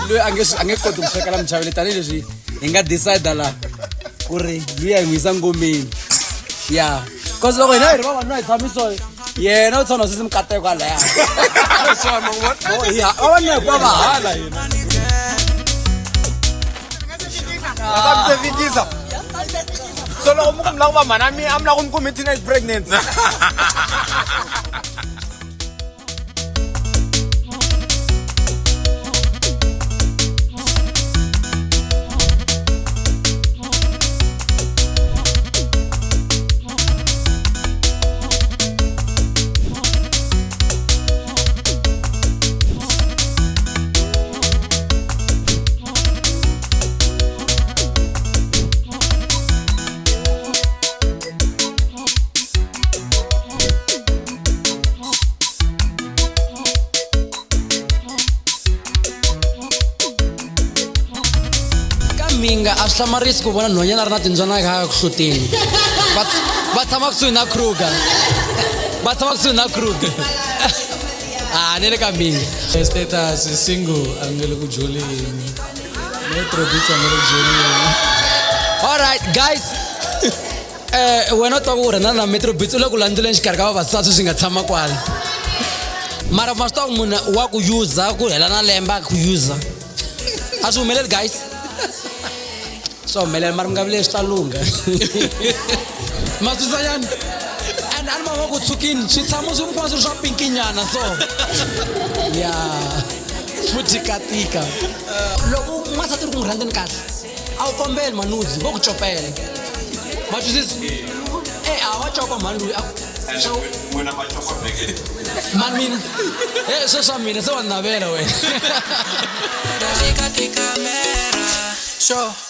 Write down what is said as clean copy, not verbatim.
loyi a nge koti ku swekela muchaveli tanihileswi hi nga decide la ku ri luyi a hi n'wi yisa ngomeni ya cause loko hina hi ri vavanuna hi tshamiso yena u tshama sisi mikateko alaya vavanuna hikuva va hala hina Fikisa. So loko mo kumla kuba manami amla kumkumi teenage pregnant. minga a swi hlamarisi ku vona nhwanyana ri na timbyana ka ku hloteni va tshama kusuhi na Kruger ni le ka minga status single a nge le ku joleni Metro Beats a nge le ku joleni. Alright guys wena twa ku rena na Metro Beats u le ku landzeleni xikarhi ka vavasati swi nga tshama kwala mara ma swi twa ku munhu wa ku user ku hela na lembe a ku user a swi humeleli guys so humelela mara mi nga vile swi ta lunga ma twisanyana and ani mava ku tshukini swi tshama swi kuma swi ri swa pinkinyana so ya swo tikatika loko n'wansati ri ku n'wi rhandzeni kahle a wu kombeli manudzi vo ku copela ma twisisi a wa copa mani loyi mani mina swo swa mina se wa navela wena Sure.